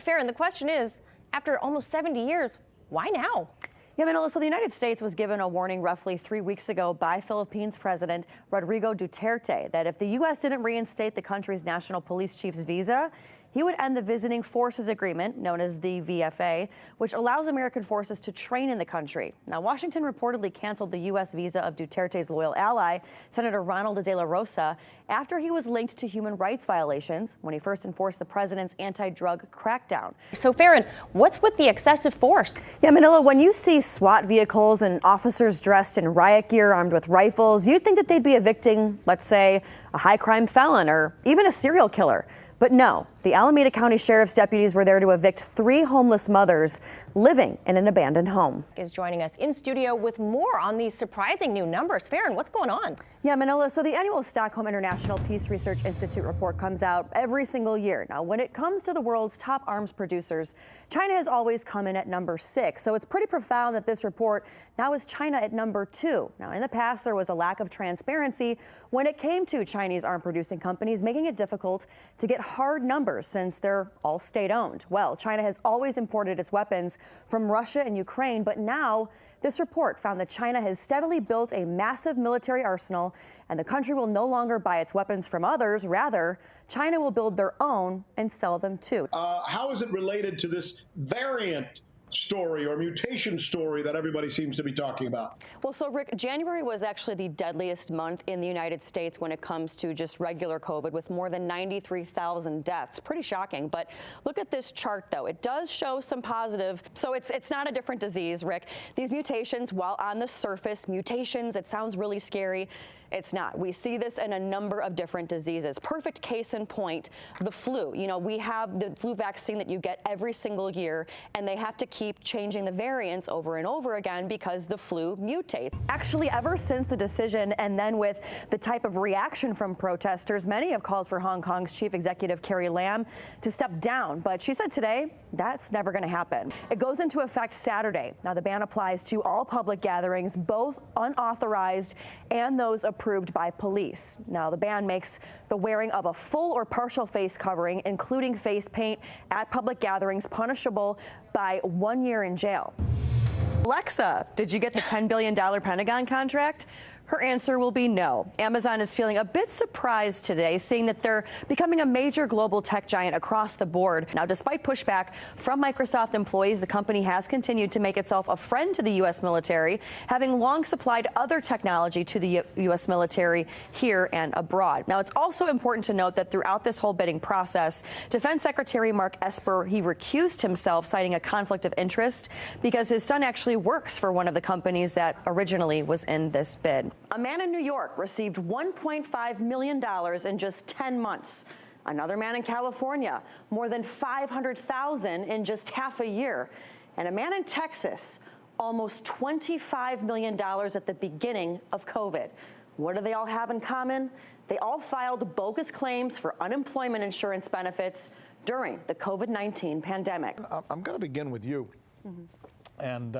Faran, the question is, after almost 70 years, why now? Yeah, Manila, so the United States was given a warning roughly 3 weeks ago by Philippines President Rodrigo Duterte that if the U.S. didn't reinstate the country's national police chief's visa, he would end the Visiting Forces Agreement, known as the VFA, which allows American forces to train in the country. Now, Washington reportedly canceled the U.S. visa of Duterte's loyal ally, Senator Ronald de la Rosa, after he was linked to human rights violations when he first enforced the president's anti-drug crackdown. So, Faran, what's with the excessive force? Yeah, Manila, when you see SWAT vehicles and officers dressed in riot gear armed with rifles, you'd think that they'd be evicting, let's say, a high-crime felon or even a serial killer. But no, the Alameda County Sheriff's deputies were there to evict 3 homeless mothers living in an abandoned home. Is joining us in studio with more on these surprising new numbers. Faran, what's going on? Yeah, Manila, so the annual Stockholm International Peace Research Institute report comes out every single year. Now, when it comes to the world's top arms producers, China has always come in at number 6. So it's pretty profound that this report now is China at number 2. Now, in the past, there was a lack of transparency when it came to Chinese arm producing companies, making it difficult to get hard numbers since they're all state-owned. Well, China has always imported its weapons from Russia and Ukraine, but now this report found that China has steadily built a massive military arsenal, and the country will no longer buy its weapons from others. Rather, China will build their own and sell them too. How is it related to this variant story or mutation story that everybody seems to be talking about? Well, so Rick, January was actually the deadliest month in the United States when it comes to just regular COVID, with more than 93,000 deaths. Pretty shocking. But look at this chart, though. It does show some positive. So it's not a different disease, Rick. These mutations, while on the surface, mutations, it sounds really scary. It's not. We see this in a number of different diseases. Perfect case in point, the flu. You know, we have the flu vaccine that you get every single year, and they have to keep changing the variants over and over again because the flu mutates. Actually, ever since the decision, and then with the type of reaction from protesters, many have called for Hong Kong's chief executive, Carrie Lam, to step down. But she said today that's never going to happen. It goes into effect Saturday. Now, the ban applies to all public gatherings, both unauthorized and those approved by police. Now, the ban makes the wearing of a full or partial face covering, including face paint, at public gatherings punishable by 1 year in jail. Alexa, did you get the $10 billion Pentagon contract? Her answer will be no. Amazon is feeling a bit surprised today, seeing that they're becoming a major global tech giant across the board. Now, despite pushback from Microsoft employees, the company has continued to make itself a friend to the U.S. military, having long supplied other technology to the U.S. military here and abroad. Now, it's also important to note that throughout this whole bidding process, Defense Secretary Mark Esper, he recused himself, citing a conflict of interest because his son actually works for one of the companies that originally was in this bid. A man in New York received $1.5 million in just 10 months. Another man in California, more than $500,000 in just half a year. And a man in Texas, almost $25 million at the beginning of COVID. What do they all have in common? They all filed bogus claims for unemployment insurance benefits during the COVID-19 pandemic. I'm going to begin with you. And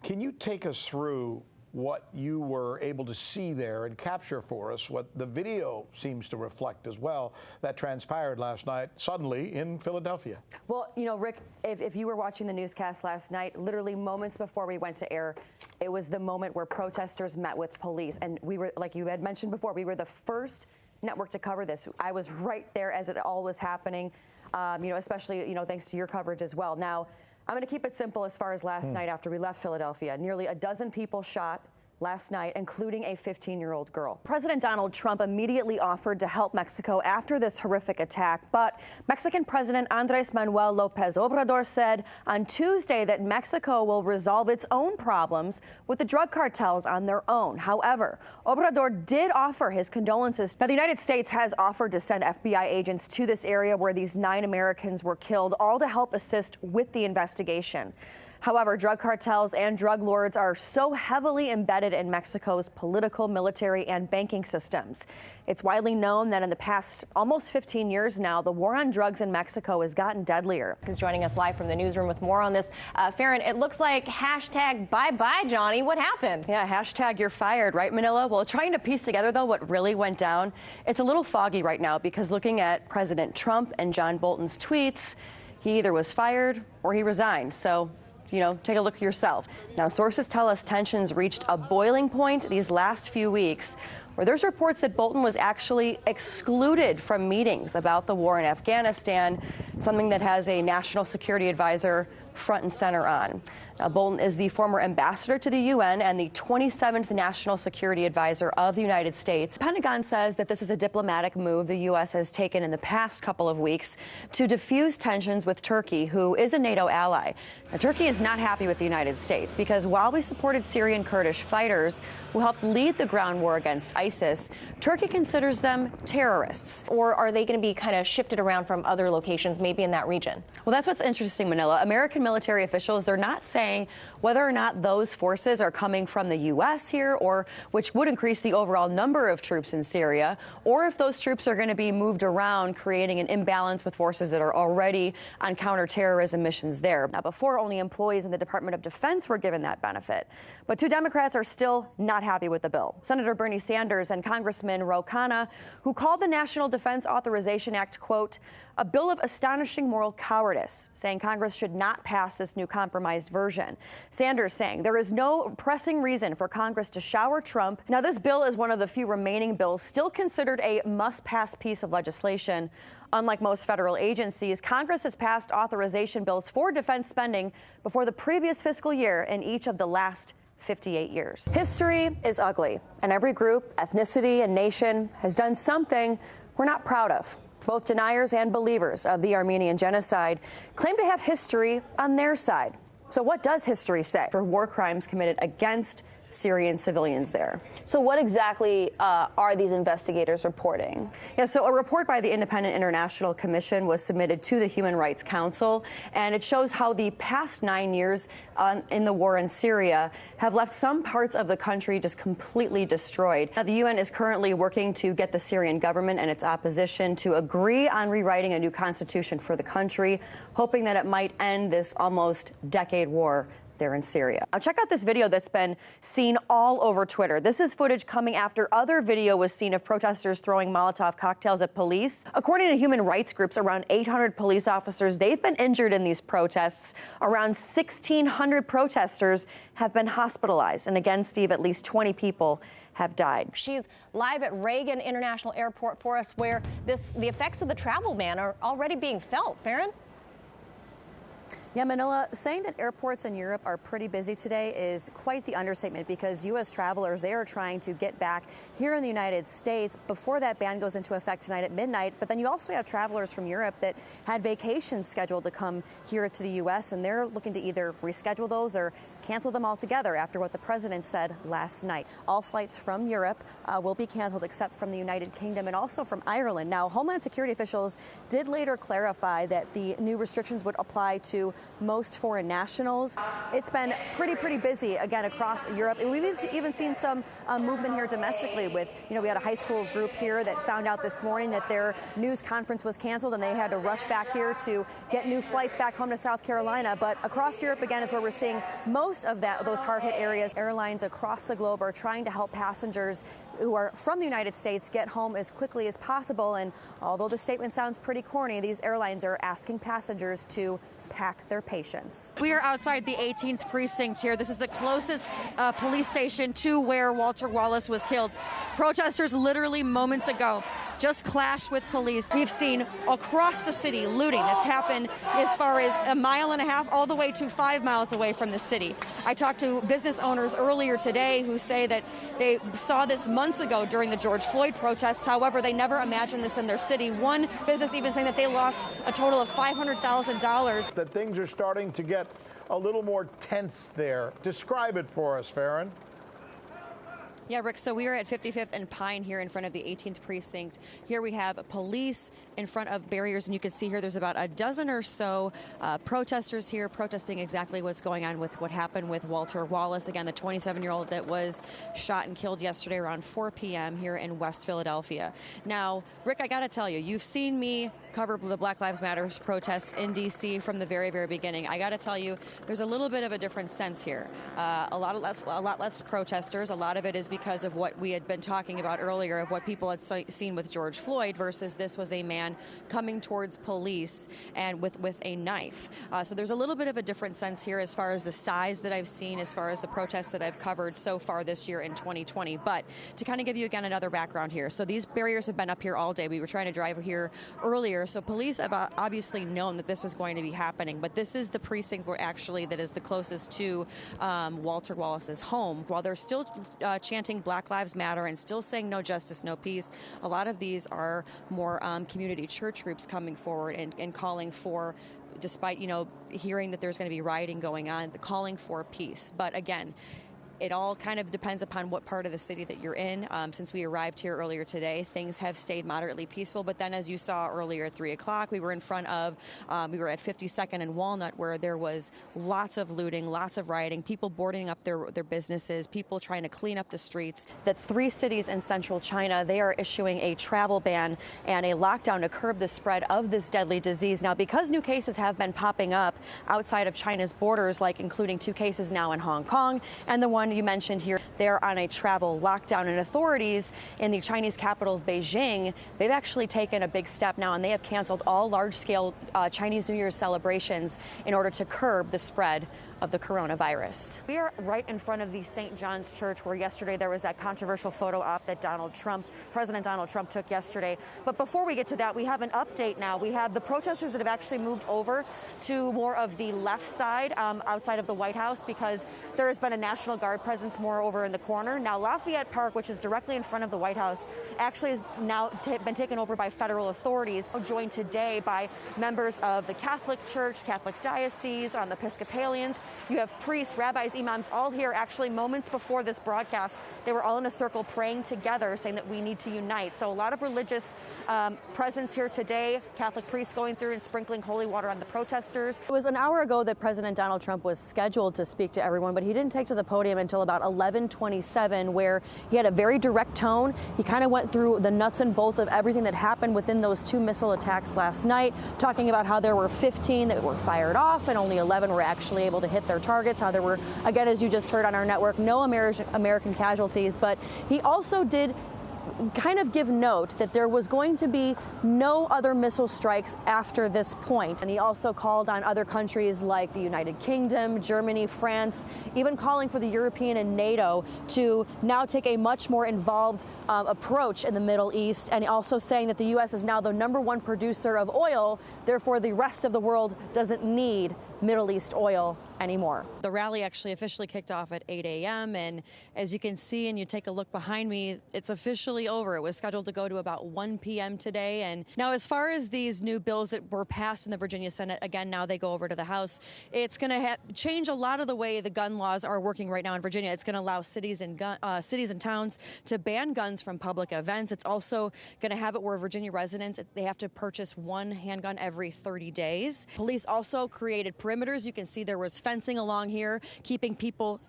can you take us through what you were able to see there and capture for us, what the video seems to reflect as well, that transpired last night suddenly in Philadelphia? Well, you know, Rick, if you were watching the newscast last night, literally moments before we went to air, it was the moment where protesters met with police. And we were, like you had mentioned before, we were the first network to cover this. I was right there as it all was happening, you know, especially, you know, thanks to your coverage as well. Now, I'm going to keep it simple as far as last night after we left Philadelphia. Nearly a dozen people shot last night, including a 15-year-old girl. President Donald Trump immediately offered to help Mexico after this horrific attack, but Mexican President Andrés Manuel López Obrador said on Tuesday that Mexico will resolve its own problems with the drug cartels on their own. However, Obrador did offer his condolences. Now, the United States has offered to send FBI agents to this area where these 9 Americans were killed, all to help assist with the investigation. However, drug cartels and drug lords are so heavily embedded in Mexico's political, military, and banking systems. It's widely known that in the past almost 15 years now, the war on drugs in Mexico has gotten deadlier. He's joining us live from the newsroom with more on this. Faran, it looks like hashtag bye-bye, Johnny. What happened? Yeah, hashtag you're fired, right, Manila? Well, trying to piece together, though, what really went down, it's a little foggy right now because looking at President Trump and John Bolton's tweets, he either was fired or he resigned. So, take a look yourself. Now, sources tell us tensions reached a boiling point these last few weeks, where there's reports that Bolton was actually excluded from meetings about the war in Afghanistan, something that has a national security advisor front and center on. Now, Bolton is the former ambassador to the UN and the 27th National Security Advisor of the United States. The Pentagon says that this is a diplomatic move the U.S. has taken in the past couple of weeks to diffuse tensions with Turkey, who is a NATO ally. Now, Turkey is not happy with the United States because while we supported Syrian Kurdish fighters who helped lead the ground war against ISIS, Turkey considers them terrorists. Or are they going to be kind of shifted around from other locations, maybe in that region? Well, that's what's interesting, Manila. American military officials, they're not saying whether or not those forces are coming from the U.S. here, or which would increase the overall number of troops in Syria, or if those troops are going to be moved around, creating an imbalance with forces that are already on counterterrorism missions there. Now, before, only employees in the Department of Defense were given that benefit. But two Democrats are still not happy with the bill. Senator Bernie Sanders and Congressman Ro Khanna, who called the National Defense Authorization Act, quote, a bill of astonishing moral cowardice, saying Congress should not pass this new compromised version. Sanders saying there is no pressing reason for Congress to shower Trump. Now, this bill is one of the few remaining bills still considered a must-pass piece of legislation. Unlike most federal agencies, Congress has passed authorization bills for defense spending before the previous fiscal year in each of the last 58 years. History is ugly, and every group, ethnicity, and nation has done something we're not proud of. Both deniers and believers of the Armenian genocide claim to have history on their side. So what does history say for war crimes committed against Syrian civilians there? So what exactly are these investigators reporting? Yeah, so a report by the Independent International Commission was submitted to the Human Rights Council, and it shows how the past 9 years in the war in Syria have left some parts of the country just completely destroyed. Now, the UN is currently working to get the Syrian government and its opposition to agree on rewriting a new constitution for the country, hoping that it might end this almost decade war there in Syria. Now, check out this video that's been seen all over Twitter. This is footage coming after other video was seen of protesters throwing Molotov cocktails at police. According to human rights groups, around 800 police officers, they've been injured in these protests. Around 1,600 protesters have been hospitalized. And again, Steve, at least 20 people have died. She's live at Reagan International Airport for us, where the effects of the travel ban are already being felt. Faran? Yeah, Manila, saying that airports in Europe are pretty busy today is quite the understatement, because U.S. travelers, they are trying to get back here in the United States before that ban goes into effect tonight at midnight. But then you also have travelers from Europe that had vacations scheduled to come here to the U.S., and they're looking to either reschedule those or cancel them altogether after what the president said last night. All flights from Europe will be canceled except from the United Kingdom and also from Ireland. Now, Homeland Security officials did later clarify that the new restrictions would apply to most foreign nationals. It's been pretty busy again across Europe. And we've even seen some movement here domestically with, we had a high school group here that found out this morning that their news conference was canceled and they had to rush back here to get new flights back home to South Carolina. But across Europe, again, is where we're seeing most of those hard-hit areas. Airlines across the globe are trying to help passengers who are from the United States get home as quickly as possible. And although the statement sounds pretty corny, these airlines are asking passengers to pack their patience. We are outside the 18th precinct here. This is the closest police station to where Walter Wallace was killed. Protesters literally moments ago just clashed with police. We've seen across the city looting that's happened as far as 1.5 miles all the way to 5 miles away from the city. I talked to business owners earlier today who say that they saw this months ago during the George Floyd protests. However, they never imagined this in their city. One business even saying that they lost a total of $500,000. That things are starting to get a little more tense there. Describe it for us, Faran. Yeah, Rick, so we are at 55th and Pine here in front of the 18th precinct. Here we have police in front of barriers, and you can see here there's about a dozen or so protesters here protesting exactly what's going on with what happened with Walter Wallace. Again, the 27-year-old that was shot and killed yesterday around 4 p.m. here in West Philadelphia. Now, Rick, I got to tell you, you've seen me cover the Black Lives Matter protests in D.C. from the very beginning. I got to tell you, there's a little bit of a different sense here. A lot less protesters. A lot of it is because of what we had been talking about earlier, of what people had seen with George Floyd, versus this was a man coming towards police and with a knife. So there's a little bit of a different sense here as far as the size that I've seen, as far as the protests that I've covered so far this year in 2020. But to kind of give you again another background here, so these barriers have been up here all day. We were trying to drive here earlier, so police have obviously known that this was going to be happening, but this is the precinct where actually that is the closest to Walter Wallace's home. While they're still chanting Black Lives Matter and still saying no justice, no peace, a lot of these are more community church groups coming forward and calling for, despite, you know, hearing that there's going to be rioting going on, calling for peace. But again, it all kind of depends upon what part of the city that you're in. Since we arrived here earlier today, things have stayed moderately peaceful. But then, as you saw earlier at 3 o'clock, we were in front of, we were at 52nd and Walnut, where there was lots of looting, lots of rioting, people boarding up their businesses, people trying to clean up the streets. The 3 cities in central China, they are issuing a travel ban and a lockdown to curb the spread of this deadly disease. Now, because new cases have been popping up outside of China's borders, like including 2 cases now in Hong Kong and the one you mentioned here, they're on a travel lockdown, and authorities in the Chinese capital of Beijing, they've actually taken a big step now, and they have canceled all large-scale Chinese New Year's celebrations in order to curb the spread of the coronavirus. We are right in front of the St. John's Church, where yesterday there was that controversial photo op that President Donald Trump took yesterday. But before we get to that, we have an update now. We have the protesters that have actually moved over to more of the left side outside of the White House, because there has been a National Guard presence more over in the corner. Now, Lafayette Park, which is directly in front of the White House, actually has now been taken over by federal authorities, joined today by members of the Catholic Church, Catholic Diocese, the Episcopalians. You have priests, rabbis, imams, all here. Actually, moments before this broadcast, they were all in a circle praying together, saying that we need to unite. So a lot of religious presence here today. Catholic priests going through and sprinkling holy water on the protesters. It was an hour ago that President Donald Trump was scheduled to speak to everyone, but he didn't take to the podium until about 11:27, where he had a very direct tone. He kind of went through the nuts and bolts of everything that happened within those 2 missile attacks last night, talking about how there were 15 that were fired off and only 11 were actually able to hit their targets, how there were, again, as you just heard on our network, no American casualties. But he also did kind of give note that there was going to be no other missile strikes after this point. And he also called on other countries like the United Kingdom, Germany, France, even calling for the European and NATO to now take a much more involved approach in the Middle East, and also saying that the U.S. is now the #1 producer of oil, therefore the rest of the world doesn't need Middle East oil anymore. The rally actually officially kicked off at 8 a.m. and as you can see, and you take a look behind me, it's officially over. It was scheduled to go to about 1 p.m. today. And now, as far as these new bills that were passed in the Virginia Senate, again, now they go over to the House. It's going to change a lot of the way the gun laws are working right now in Virginia. It's going to allow cities and towns to ban guns from public events. It's also going to have it where Virginia residents, they have to purchase 1 handgun every 30 days. Police also created perimeters. You can see there was fencing along here, keeping people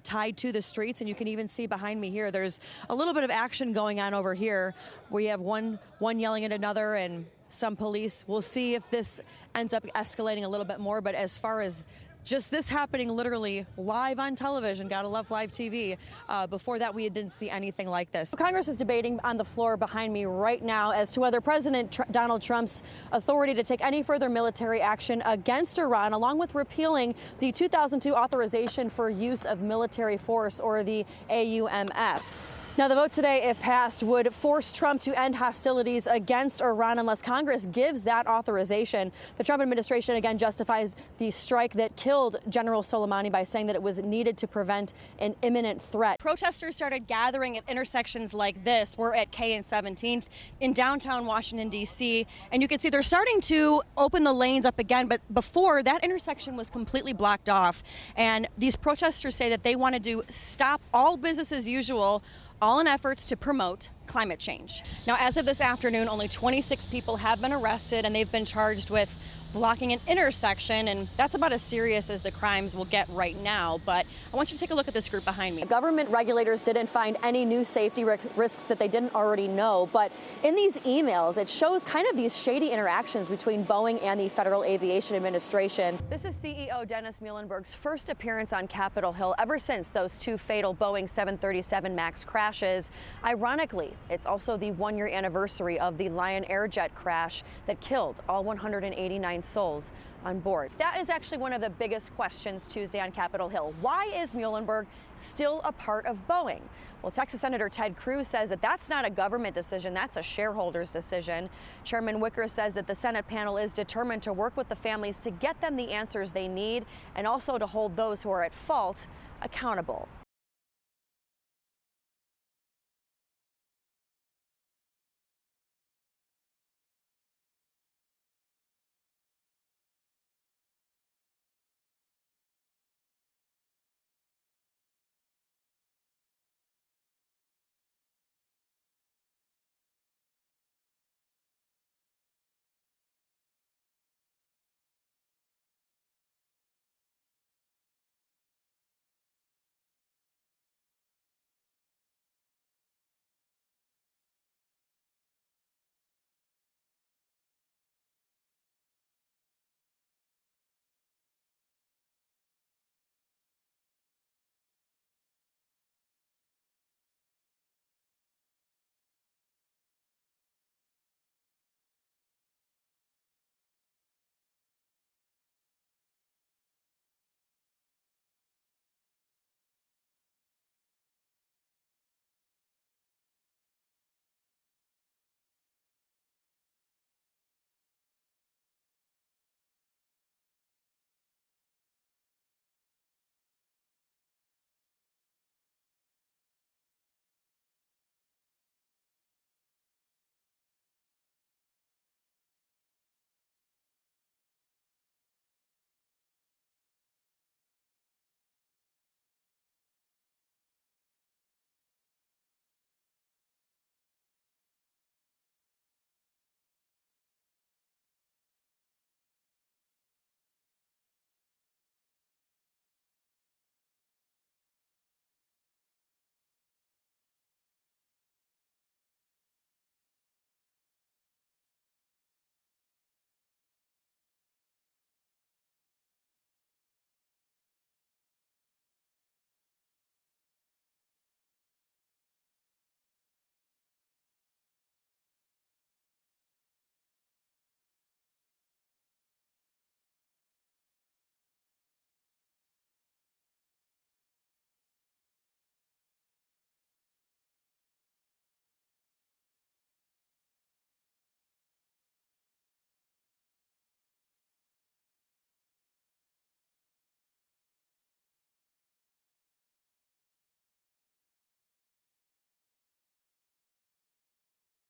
tied to the streets, and you can even see behind me here, there's a little bit of action going on over here. We have one yelling at another and some police. We'll see if this ends up escalating a little bit more, but as far as just this happening literally live on television, gotta love live TV. Before that, we didn't see anything like this. Congress is debating on the floor behind me right now as to whether President Donald Trump's authority to take any further military action against Iran, along with repealing the 2002 authorization for use of military force, or the AUMF. Now, the vote today, if passed, would force Trump to end hostilities against Iran unless Congress gives that authorization. The Trump administration again justifies the strike that killed General Soleimani by saying that it was needed to prevent an imminent threat. Protesters started gathering at intersections like this. We're at K and 17th in downtown Washington, D.C., and you can see they're starting to open the lanes up again, but before, that intersection was completely blocked off. And these protesters say that they wanted to stop all business as usual, all in efforts to promote climate change. Now, as of this afternoon, only 26 people have been arrested, and they've been charged with blocking an intersection, and that's about as serious as the crimes will get right now. But I want you to take a look at this group behind me. Government regulators didn't find any new safety risks that they didn't already know, but in these emails, it shows kind of these shady interactions between Boeing and the Federal Aviation Administration. This is CEO Dennis Muhlenberg's first appearance on Capitol Hill ever since those two fatal Boeing 737 MAX crashes. Ironically, it's also the one-year anniversary of the Lion Air jet crash that killed all 189 souls on board. That is actually one of the biggest questions Tuesday on Capitol Hill. Why is Muhlenberg still a part of Boeing? Well, Texas Senator Ted Cruz says that that's not a government decision, that's a shareholders' decision. Chairman Wicker says that the Senate panel is determined to work with the families to get them the answers they need and also to hold those who are at fault accountable.